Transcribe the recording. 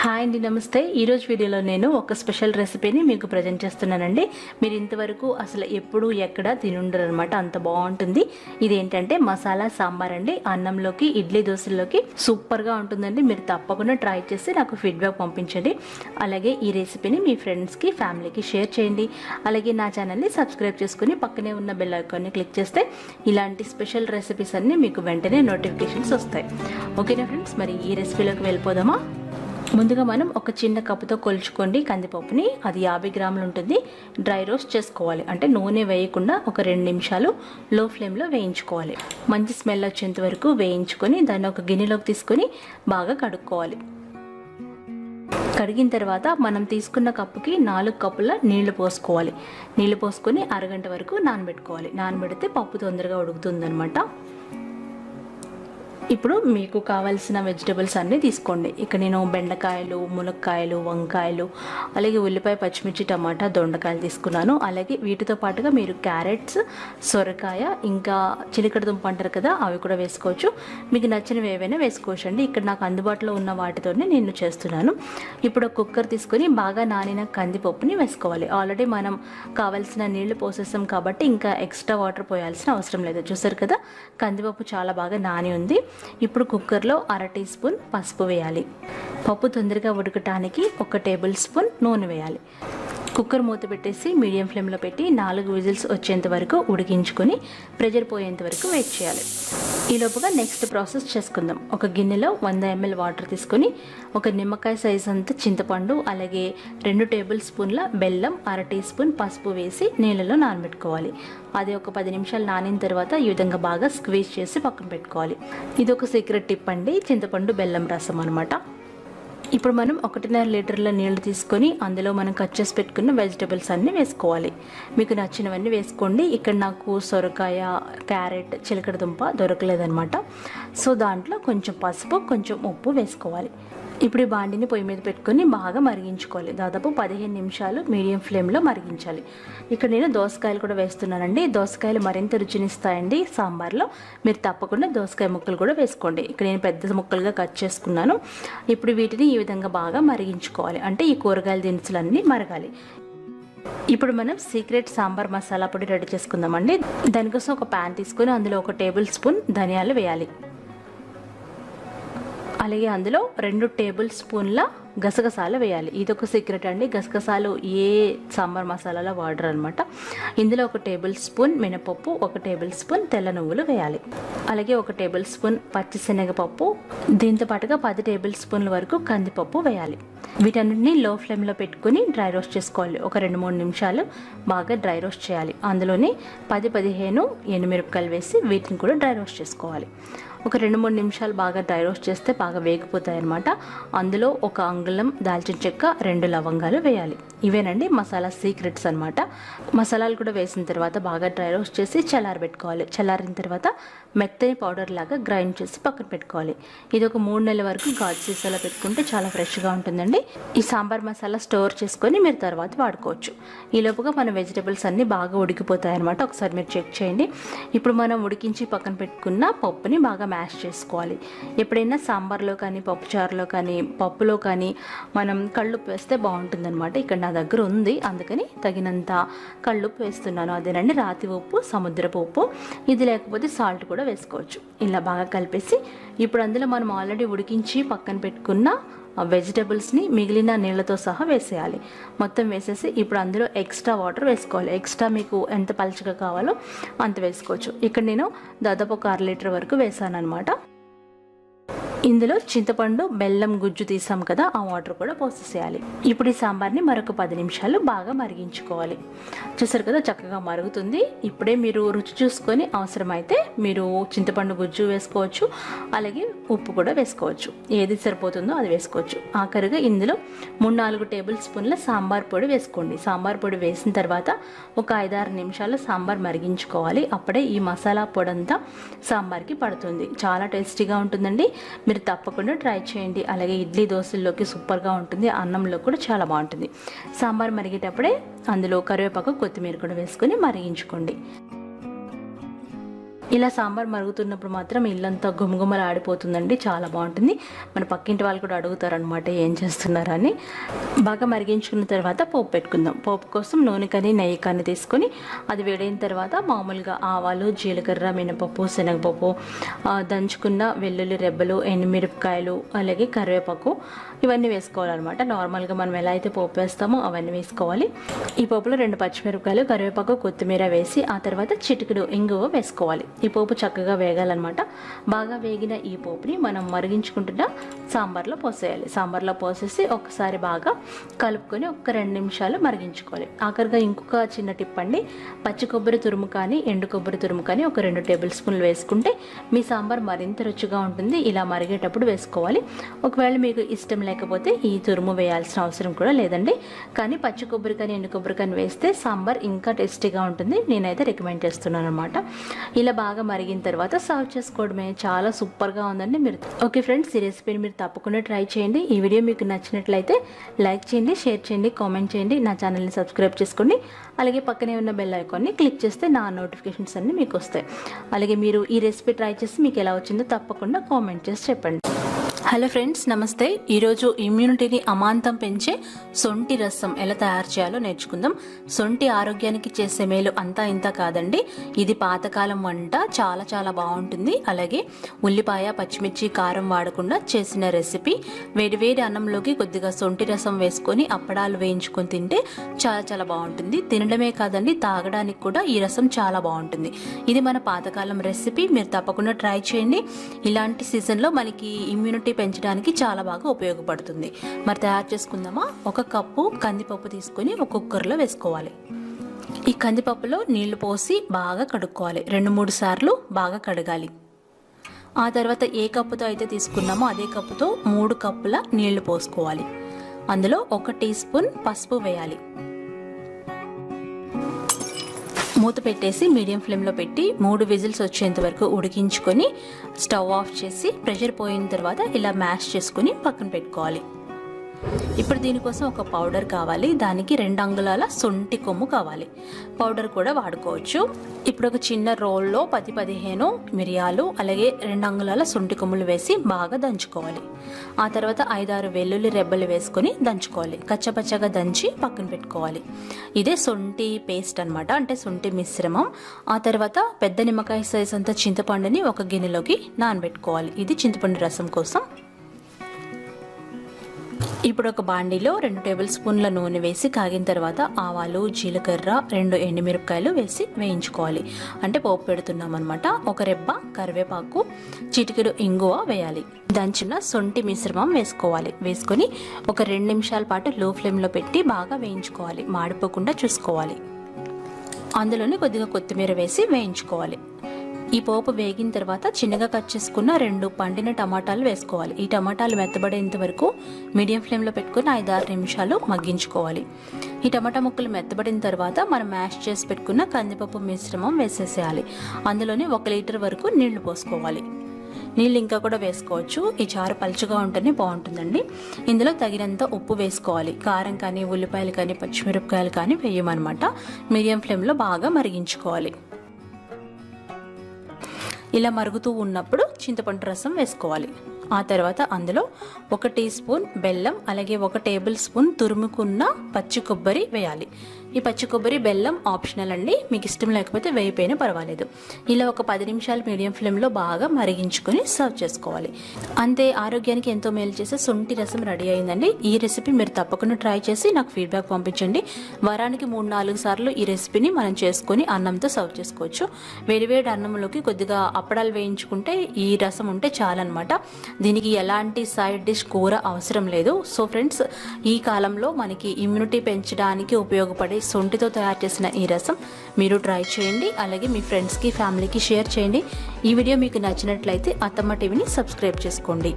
Hi అండి, నమస్తే. ఈరోజు వీడియోలో నేను ఒక స్పెషల్ రెసిపీని మీకు ప్రజెంట్ చేస్తున్నానండి. మీరు ఇంతవరకు అసలు ఎప్పుడు ఎక్కడ తినుండరు అనమాట, అంత బాగుంటుంది. ఇదేంటంటే మసాలా సాంబార్ అండి. అన్నంలోకి, ఇడ్లీ దోశల్లోకి సూపర్గా ఉంటుందండి. మీరు తప్పకుండా ట్రై చేసి నాకు ఫీడ్బ్యాక్ పంపించండి. అలాగే ఈ రెసిపీని మీ ఫ్రెండ్స్కి, ఫ్యామిలీకి షేర్ చేయండి. అలాగే నా ఛానల్ని సబ్స్క్రైబ్ చేసుకుని పక్కనే ఉన్న బెల్ ఐకాన్ని క్లిక్ చేస్తే ఇలాంటి స్పెషల్ రెసిపీస్ అన్నీ మీకు వెంటనే నోటిఫికేషన్స్ వస్తాయి. ఓకేనా ఫ్రెండ్స్, మరి ఈ రెసిపీలోకి వెళ్ళిపోదామా? ముందుగా మనం ఒక చిన్న కప్పుతో కొలుచుకోండి కందిపప్పుని. అది 50 గ్రాములు ఉంటుంది. డ్రై రోస్ట్ చేసుకోవాలి, అంటే నూనె వేయకుండా ఒక 2 నిమిషాలు లో ఫ్లేమ్లో వేయించుకోవాలి. మంచి స్మెల్ వచ్చేంత వరకు వేయించుకొని దాన్ని ఒక గిన్నెలోకి తీసుకొని బాగా కడుక్కోవాలి. కడిగిన తర్వాత మనం తీసుకున్న కప్పుకి 4 కప్పుల నీళ్లు పోసుకోవాలి. నీళ్లు పోసుకొని అరగంట వరకు నానబెట్టుకోవాలి. నానబెడితే పప్పు తొందరగా ఉడుకుతుందనమాట. ఇప్పుడు మీకు కావాల్సిన వెజిటబుల్స్ అన్నీ తీసుకోండి. ఇక్కడ నేను బెండకాయలు, ములక్కాయలు, వంకాయలు, అలాగే ఉల్లిపాయ, పచ్చిమిర్చి, టమాటా, దొండకాయలు తీసుకున్నాను. అలాగే వీటితో పాటుగా మీరు క్యారెట్స్, సొరకాయ, ఇంకా చిలకడ దుంప అంటారు కదా, అవి కూడా వేసుకోవచ్చు. మీకు నచ్చినవి ఏవైనా వేసుకోవచ్చు అండి. ఇక్కడ నాకు అందుబాటులో ఉన్న వాటితోనే నేను చేస్తున్నాను. ఇప్పుడు కుక్కర్ తీసుకొని బాగా నానిన కందిపప్పుని వేసుకోవాలి. ఆల్రెడీ మనం కావాల్సిన నీళ్లు పోసేస్తాం కాబట్టి ఇంకా ఎక్స్ట్రా వాటర్ పోయాల్సిన అవసరం లేదు. చూసారు కదా, కందిపప్పు చాలా బాగా నాని ఉంది. ఇప్పుడు కుక్కర్లో 1/2 టీ స్పూన్ పసుపు వేయాలి. పప్పు తొందరగా ఉడకటానికి 1 టేబుల్ స్పూన్ నూనె వేయాలి. కుక్కర్ మూత పెట్టేసి మీడియం ఫ్లేమ్లో పెట్టి 4 విజిల్స్ వచ్చేంత వరకు ఉడికించుకొని ప్రెషర్ పోయేంత వరకు వెయిట్ చేయాలి. ఈలోపుగా నెక్స్ట్ ప్రాసెస్ చేసుకుందాం. ఒక గిన్నెలో 100 ml వాటర్ తీసుకొని ఒక నిమ్మకాయ సైజ్ అంత చింతపండు, అలాగే 2 టేబుల్ స్పూన్ల బెల్లం, 1/2 టీ స్పూన్ పసుపు వేసి నీళ్ళలో నానబెట్టుకోవాలి. అది ఒక 10 నిమిషాలు నానిన తర్వాత ఈ విధంగా బాగా స్క్వీజ్ చేసి పక్కన పెట్టుకోవాలి. ఇది ఒక సీక్రెట్ టిప్ అండి, చింతపండు బెల్లం రసం అనమాట. ఇప్పుడు మనం 1.5 లీటర్ల నీళ్లు తీసుకొని అందులో మనం కట్ చేసి పెట్టుకున్న వెజిటబుల్స్ అన్నీ వేసుకోవాలి. మీకు నచ్చినవన్నీ వేసుకోండి. ఇక్కడ నాకు సొరకాయ, క్యారెట్, చిలకడ దుంప దొరకలేదనమాట. సో దాంట్లో కొంచెం పసుపు, కొంచెం ఉప్పు వేసుకోవాలి. ఇప్పుడు ఈ బాండిని పొయ్యి మీద పెట్టుకొని బాగా మరిగించుకోవాలి. దాదాపు 15 నిమిషాలు మీడియం ఫ్లేమ్లో మరిగించాలి. ఇక్కడ నేను దోసకాయలు కూడా వేస్తున్నానండి. దోసకాయలు మరింత రుచినిస్తాయండి సాంబార్లో. మీరు తప్పకుండా దోసకాయ ముక్కలు కూడా వేసుకోండి. ఇక్కడ నేను పెద్ద ముక్కలుగా కట్ చేసుకున్నాను. ఇప్పుడు వీటిని ఈ విధంగా బాగా మరిగించుకోవాలి, అంటే ఈ కూరగాయల దినుసులన్నీ మరగాలి. ఇప్పుడు మనం సీక్రెట్ సాంబార్ మసాలా పొడి రెడీ చేసుకుందామండి. దానికోసం ఒక ప్యాన్ తీసుకొని అందులో 1 టేబుల్ స్పూన్ ధనియాలు వేయాలి. అలాగే అందులో 2 టేబుల్ స్పూన్ల గసగసాలు వేయాలి. ఇదొక సీక్రెట్ అండి. గసగసాలు ఏ సాంబార్ మసాలాలో వాడరు అనమాట. ఇందులో 1 టేబుల్ స్పూన్ మినపప్పు, 1 టేబుల్ స్పూన్ తెల్ల నువ్వులు వేయాలి. అలాగే 1 టేబుల్ స్పూన్ పచ్చిశనగపప్పు, దీంతో పాటుగా 10 టేబుల్ స్పూన్ల వరకు కందిపప్పు వేయాలి. వీటన్నిటిని లో ఫ్లేమ్లో పెట్టుకుని డ్రై రోస్ట్ చేసుకోవాలి. ఒక 2-3 నిమిషాలు బాగా డ్రై రోస్ట్ చేయాలి. అందులోని 10-15 ఎండుమిరపకాయలు వేసి వీటిని కూడా డ్రై రోస్ట్ చేసుకోవాలి. ఒక 2-3 నిమిషాలు బాగా డ్రై రోస్ట్ చేస్తే బాగా వేగిపోతాయి అన్నమాట. అందులో 1 అంగుళం దాల్చిన చెక్క, 2 లవంగాలు వేయాలి. ఇవేనండి మసాలా సీక్రెట్స్ అనమాట. మసాలాలు కూడా వేసిన తర్వాత బాగా డ్రై రోస్ట్ చేసి చల్లారబెట్టుకోవాలి. చల్లారిన తర్వాత మెత్తని పౌడర్ లాగా గ్రైండ్ చేసి పక్కన పెట్టుకోవాలి. ఇది ఒక 3 నెలల వరకు గాజు సీసాలో పెట్టుకుంటే చాలా ఫ్రెష్గా ఉంటుందండి. ఈ సాంబార్ మసాలా స్టోర్ చేసుకొని మీరు తర్వాత వాడుకోవచ్చు. ఈ లోపుగా మన వెజిటబుల్స్ అన్నీ బాగా ఉడికిపోతాయి అనమాట. ఒకసారి మీరు చెక్ చేయండి. ఇప్పుడు మనం ఉడికించి పక్కన పెట్టుకున్న పప్పుని బాగా మ్యాష్ చేసుకోవాలి. ఎప్పుడైనా సాంబార్లో కానీ, పప్పుచారులో కానీ, పప్పులో కానీ మనం కళ్ళుప్పు వేస్తే బాగుంటుందన్నమాట. ఇక్కడ నా దగ్గర ఉంది, అందుకని తగినంత కళ్ళుప్పు వేస్తున్నాను. అదేనండి రాతి ఉప్పు, సముద్రపు ఉప్పు. ఇది లేకపోతే సాల్ట్ కూడా వేసుకోవచ్చు. ఇలా బాగా కలిపేసి ఇప్పుడు అందులో మనం ఆల్రెడీ ఉడికించి పక్కన పెట్టుకున్న వెజిటబుల్స్ని మిగిలిన నీళ్ళతో సహా వేసేయాలి. మొత్తం వేసేసి ఇప్పుడు అందులో ఎక్స్ట్రా వాటర్ వేసుకోవాలి. ఎక్స్ట్రా మీకు ఎంత పలుచగా కావాలో అంత వేసుకోవచ్చు. ఇక్కడ నేను దాదాపు ఒక 1/2 లీటర్ వరకు వేసాను అనమాట. ఇందులో చింతపండు, బెల్లం గుజ్జు తీసాం కదా, ఆ వాటర్ కూడా పోసేసేయాలి. ఇప్పుడు ఈ సాంబార్ని మరొక 10 నిమిషాలు బాగా మరిగించుకోవాలి. చూసారు కదా, చక్కగా మరుగుతుంది. ఇప్పుడే మీరు రుచి చూసుకొని అవసరమైతే మీరు చింతపండు గుజ్జు వేసుకోవచ్చు, అలాగే ఉప్పు కూడా వేసుకోవచ్చు. ఏది సరిపోతుందో అది వేసుకోవచ్చు. ఆఖరిగా ఇందులో 3-4 టేబుల్ స్పూన్ల సాంబార్ పొడి వేసుకోండి. సాంబార్ పొడి వేసిన తర్వాత ఒక 5-6 నిమిషాలు సాంబార్ మరిగించుకోవాలి. అప్పుడే ఈ మసాలా పొడి అంతా సాంబార్కి పడుతుంది. చాలా టేస్టీగా ఉంటుందండి. మీరు తప్పకుండా ట్రై చేయండి. అలాగే ఇడ్లీ దోశల్లోకి సూపర్గా ఉంటుంది, అన్నంలో కూడా చాలా బాగుంటుంది. సాంబార్ మరిగేటప్పుడే అందులో కరివేపాకు, కొత్తిమీర కూడా వేసుకొని మరిగించుకోండి. ఇలా సాంబార్ మరుగుతున్నప్పుడు మాత్రం ఇల్లంతా గుమగుమలు ఆడిపోతుందండి, చాలా బాగుంటుంది. మన పక్కింటి వాళ్ళు కూడా అడుగుతారనమాట ఏం చేస్తున్నారని. బాగా మరిగించుకున్న తర్వాత పోపు పెట్టుకుందాం. పోపు కోసం నూనె కానీ నెయ్యి కానీ తీసుకొని అది వేడైన తర్వాత మామూలుగా ఆవాలు, జీలకర్ర, మినపప్పు, శనగపప్పు, దంచుకున్న వెల్లుల్లి రెబ్బలు, ఎండుమిరపకాయలు, అలాగే కరివేపాకు ఇవన్నీ వేసుకోవాలన్నమాట. నార్మల్గా మనం ఎలా అయితే పోపు వేస్తామో అవన్నీ వేసుకోవాలి. ఈ పోపులో 2 పచ్చిమిరపకాయలు, కరివేపాకు, కొత్తిమీర వేసి ఆ తర్వాత చిటికెడు ఇంగువ వేసుకోవాలి. ఈ పోపు చక్కగా వేగాలన్నమాట. బాగా వేగిన ఈ పోపుని మనం మరిగించుకుంటున్న సాంబార్లో పోసేయాలి. సాంబార్లో పోసేసి ఒకసారి బాగా కలుపుకొని ఒక 2 నిమిషాలు మరిగించుకోవాలి. ఆఖరిగా ఇంకొక చిన్న టిప్ అండి, పచ్చి కొబ్బరి తురుము కానీ ఎండు కొబ్బరి తురుము కానీ ఒక 2 టేబుల్ స్పూన్లు వేసుకుంటే మీ సాంబార్ మరింత రుచిగా ఉంటుంది. ఇలా మరిగేటప్పుడు వేసుకోవాలి. ఒకవేళ మీకు ఇష్టం లేకపోతే ఈ తురుము వేయాల్సిన అవసరం కూడా లేదండి. కానీ పచ్చి కొబ్బరి కానీ ఎండు కొబ్బరి కానీ వేస్తే సాంబార్ ఇంకా టేస్టీగా ఉంటుంది. నేనైతే రికమెండ్ చేస్తున్నాను అనమాట. ఇలా బాగా మరిగిన తర్వాత సర్వ్ చేసుకోవడమే. చాలా సూపర్గా ఉందండి. మీరు ఓకే ఫ్రెండ్స్, ఈ రెసిపీని మీరు తప్పకుండా ట్రై చేయండి. ఈ వీడియో మీకు నచ్చినట్లయితే లైక్ చేయండి, షేర్ చేయండి, కామెంట్ చేయండి. నా ఛానల్ని సబ్స్క్రైబ్ చేసుకోండి. అలాగే పక్కనే ఉన్న బెల్ ఐకాన్ని క్లిక్ చేస్తే నా నోటిఫికేషన్స్ అన్నీ మీకు వస్తాయి. అలాగే మీరు ఈ రెసిపీ ట్రై చేసి మీకు ఎలా వచ్చిందో తప్పకుండా కామెంట్ చేసి చెప్పండి. హలో ఫ్రెండ్స్, నమస్తే. ఈరోజు ఇమ్యూనిటీని అమాంతం పెంచే సొంటి రసం ఎలా తయారు చేయాలో నేర్చుకుందాం. సొంటి ఆరోగ్యానికి చేసే మేలు అంతా ఇంత కాదండి. ఇది పాతకాలం వంట, చాలా చాలా బాగుంటుంది. అలాగే ఉల్లిపాయ, పచ్చిమిర్చి, కారం వాడకుండా చేసిన రెసిపీ. వేడివేడి అన్నంలోకి కొద్దిగా సొంటి రసం వేసుకొని అప్పడాలు వేయించుకొని తింటే చాలా చాలా బాగుంటుంది. తినడమే కాదండి, తాగడానికి కూడా ఈ రసం చాలా బాగుంటుంది. ఇది మన పాతకాలం రెసిపీ, మీరు తప్పకుండా ట్రై చేయండి. ఇలాంటి సీజన్లో మనకి ఇమ్యూనిటీ పెంచడానికి చాలా బాగా ఉపయోగపడుతుంది. మరి తయారు చేసుకుందామా? 1 కప్పు కందిపప్పు తీసుకొని ఒక కుక్కర్లో వేసుకోవాలి. ఈ కందిపప్పులో నీళ్లు పోసి బాగా కడుక్కోవాలి. 2-3 సార్లు బాగా కడగాలి. ఆ తర్వాత ఏ కప్పుతో అయితే తీసుకున్నామో అదే కప్పుతో 3 కప్పుల నీళ్లు పోసుకోవాలి. అందులో 1 టీ స్పూన్ పసుపు వేయాలి. మూత పెట్టేసి మీడియం ఫ్లేమ్లో పెట్టి 3 విజిల్స్ వచ్చేంత వరకు ఉడికించుకొని స్టవ్ ఆఫ్ చేసి ప్రెషర్ పోయిన తర్వాత ఇలా మ్యాష్ చేసుకుని పక్కన పెట్టుకోవాలి. ఇప్పుడు దీనికోసం ఒక పౌడర్ కావాలి. దానికి 2 అంగుళాల సొంటి కొమ్ము కావాలి. పౌడర్ కూడా వాడుకోవచ్చు. ఇప్పుడు ఒక చిన్న రోల్లో 10-15 మిరియాలు అలాగే 2 అంగుళాల సొంటి కొమ్ములు వేసి బాగా దంచుకోవాలి. ఆ తర్వాత 5-6 వెల్లుల్లి రెబ్బలు వేసుకొని దంచుకోవాలి. కచ్చపచ్చగా దంచి పక్కన పెట్టుకోవాలి. ఇదే సొంటి పేస్ట్ అనమాట, అంటే సొంటి మిశ్రమం. ఆ తర్వాత పెద్ద నిమ్మకాయ సైజ్ అంత చింతపండుని ఒక గిన్నెలోకి నానబెట్టుకోవాలి. ఇది చింతపండు రసం కోసం. ఇప్పుడు ఒక బాండీలో 2 టేబుల్ స్పూన్ల నూనె వేసి కాగిన తర్వాత ఆవాలు, జీలకర్ర, 2 ఎండుమిరపకాయలు వేసి వేయించుకోవాలి. అంటే పోపు పెడుతున్నాం అనమాట. 1 రెబ్బ కరివేపాకు, చిటికెడు ఇంగువ వేయాలి. దంచిన సొంటి మిశ్రమం వేసుకోవాలి. వేసుకొని ఒక 2 నిమిషాల పాటు లో ఫ్లేమ్లో పెట్టి బాగా వేయించుకోవాలి. మాడిపోకుండా చూసుకోవాలి. అందులోనే కొద్దిగా కొత్తిమీర వేసి వేయించుకోవాలి. ఈ పోపు వేగిన తర్వాత చిన్నగా కట్ చేసుకున్న 2 పండిన టమాటాలు వేసుకోవాలి. ఈ టమాటాలు మెత్తబడేంత వరకు మీడియం ఫ్లేమ్లో పెట్టుకుని 5-6 నిమిషాలు మగ్గించుకోవాలి. ఈ టమాటా ముక్కలు మెత్తబడిన తర్వాత మనం మ్యాష్ చేసి పెట్టుకున్న కందిపప్పు మిశ్రమం వేసేసేయాలి. అందులోనే 1 లీటర్ వరకు నీళ్లు పోసుకోవాలి. నీళ్ళు ఇంకా కూడా వేసుకోవచ్చు. ఈ చారు పలుచగా ఉంటేనే బాగుంటుందండి. ఇందులో తగినంత ఉప్పు వేసుకోవాలి. కారం కానీ, ఉల్లిపాయలు కానీ, పచ్చిమిరపకాయలు కానీ వేయమన్నమాట. మీడియం ఫ్లేమ్లో బాగా మరిగించుకోవాలి. ఇలా మరుగుతూ ఉన్నప్పుడు చింతపండు రసం వేసుకోవాలి. ఆ తర్వాత అందులో 1 టీ స్పూన్ బెల్లం అలాగే 1 టేబుల్ స్పూన్ తురుముకున్న పచ్చి కొబ్బరి వేయాలి. ఈ పచ్చి కొబ్బరి బెల్లం ఆప్షనల్ అండి, మీకు ఇష్టం లేకపోతే వేయిపోయినా పర్వాలేదు. ఇలా ఒక 10 నిమిషాలు మీడియం ఫ్లేమ్లో బాగా మరిగించుకొని సర్వ్ చేసుకోవాలి. అంతే, ఆరోగ్యానికి ఎంతో మేలు చేసే సొంటి రసం రెడీ అయిందండి. ఈ రెసిపీ మీరు తప్పకుండా ట్రై చేసి నాకు ఫీడ్బ్యాక్ పంపించండి. వారానికి 3-4 సార్లు ఈ రెసిపీని మనం చేసుకొని అన్నంతో సర్వ్ చేసుకోవచ్చు. వేడివేడి అన్నంలోకి కొద్దిగా అప్పడాలు వేయించుకుంటే ఈ రసం ఉంటే చాలన్నమాట. దీనికి ఎలాంటి సైడ్ డిష్ కూర అవసరం లేదు. సో ఫ్రెండ్స్, ఈ కాలంలో మనకి ఇమ్యూనిటీ పెంచడానికి ఉపయోగపడే సొంటితో తయారు చేసిన ఈ రసం మీరు ట్రై చేయండి. అలాగే మీ ఫ్రెండ్స్కి, ఫ్యామిలీకి షేర్ చేయండి. ఈ వీడియో మీకు నచ్చినట్లయితే అత్తమ్మ టీవీని సబ్స్క్రైబ్ చేసుకోండి.